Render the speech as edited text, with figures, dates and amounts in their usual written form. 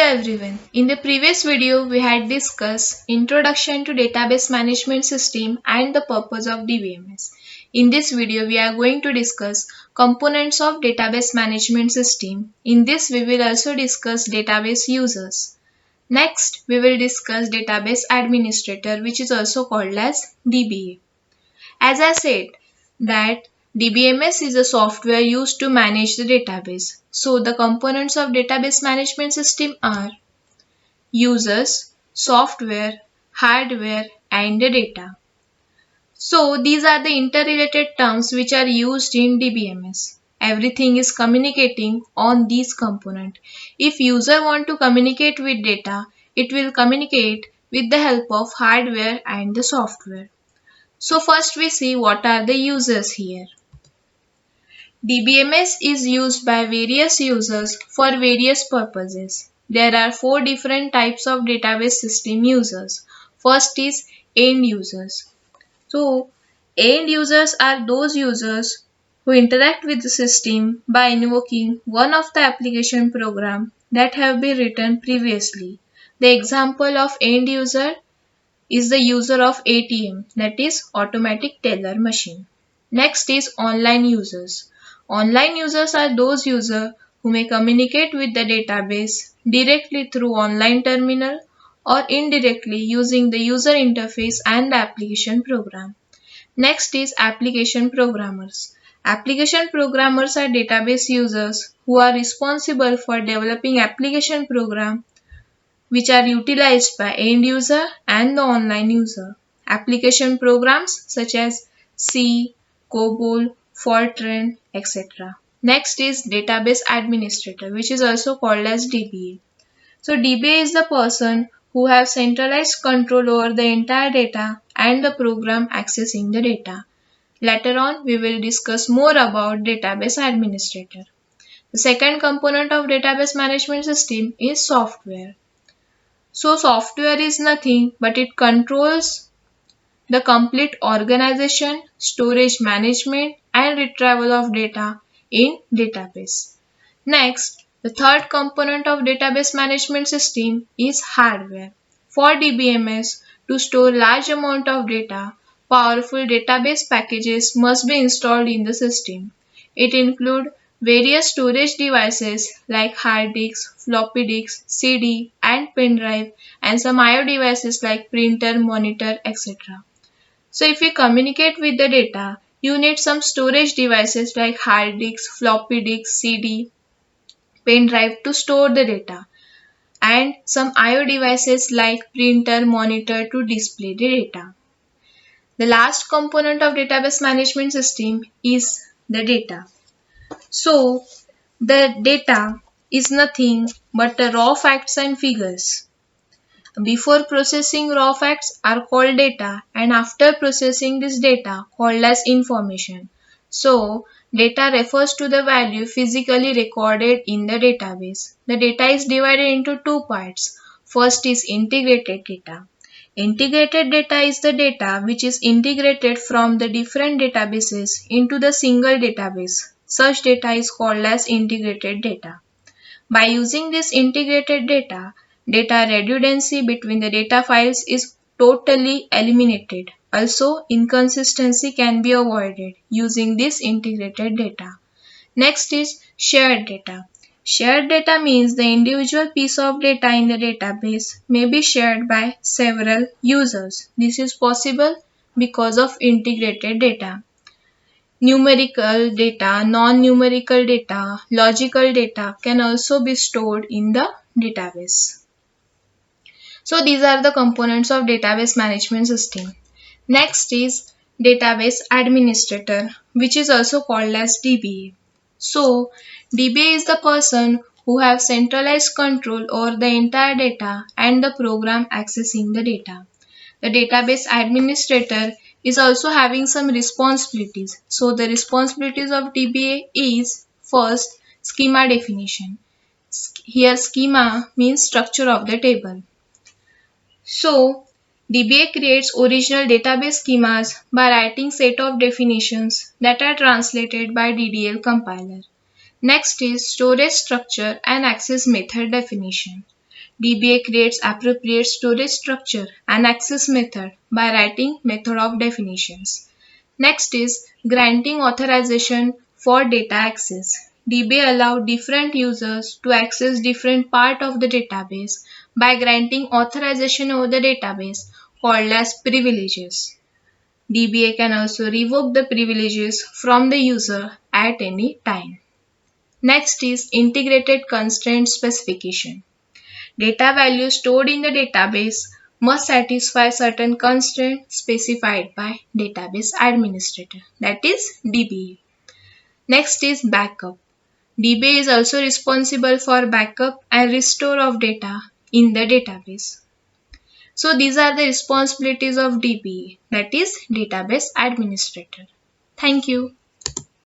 Hello everyone. In the previous video, we had discussed Introduction to Database Management System and the purpose of DBMS. In this video, we are going to discuss components of Database Management System. In this, we will also discuss database users. Next, we will discuss Database Administrator, which is also called as DBA. As I said, that DBMS is a software used to manage the database. So the components of database management system are users, software, hardware, and the data. So these are the interrelated terms which are used in DBMS. Everything is communicating on these components. If user want to communicate with data, it will communicate with the help of hardware and the software. So first we see what are the users here. DBMS is used by various users for various purposes. There are four different types of database system users. First is end users. So, end users are those users who interact with the system by invoking one of the application program that have been written previously. The example of end user is the user of ATM, that is automatic teller machine. Next is online users. Online users are those users who may communicate with the database directly through online terminal or indirectly using the user interface and the application program. Next is application programmers. Application programmers are database users who are responsible for developing application program which are utilized by end user and the online user. Application programs such as C, COBOL, Fortran, etc. Next is database administrator, which is also called as DBA. So DBA is the person who has centralized control over the entire data and the program accessing the data. Later on, we will discuss more about database administrator. The second component of database management system is software. So software is nothing but it controls the complete organization, storage management and retrieval of data in database. Next, the third component of database management system is hardware. For DBMS to store large amount of data, powerful database packages must be installed in the system. It includes various storage devices like hard disks, floppy disks, CD and pen drive and some IO devices like printer, monitor, etc. So if you communicate with the data, you need some storage devices like hard disks, floppy disks, CD, pen drive to store the data and some IO devices like printer, monitor to display the data. The last component of database management system is the data. So the data is nothing but the raw facts and figures. Before processing raw facts are called data and after processing this data called as information. So data refers to the value physically recorded in the database. The data is divided into two parts. First is integrated data. Integrated data is the data which is integrated from the different databases into the single database. Such data is called as integrated data. By using this integrated data, data redundancy between the data files is totally eliminated. Also, inconsistency can be avoided using this integrated data. Next is shared data. Shared data means the individual piece of data in the database may be shared by several users. This is possible because of integrated data. Numerical data, non-numerical data, logical data can also be stored in the database. So these are the components of database management system. Next is database administrator, which is also called as DBA. So DBA is the person who have centralized control over the entire data and the program accessing the data. The database administrator is also having some responsibilities. So the responsibilities of DBA is first schema definition. Here schema means structure of the table. So DBA creates original database schemas by writing set of definitions that are translated by DDL compiler. Next is storage structure and access method definition. DBA creates appropriate storage structure and access method by writing method of definitions. Next is granting authorization for data access. DBA allows different users to access different part of the database by granting authorization over the database called as privileges. DBA can also revoke the privileges from the user at any time. Next is integrated constraint specification. Data values stored in the database must satisfy certain constraints specified by database administrator, that is DBA. Next is backup. DBA is also responsible for backup and restore of data in the database. So these are the responsibilities of DBA, that is database administrator. Thank you.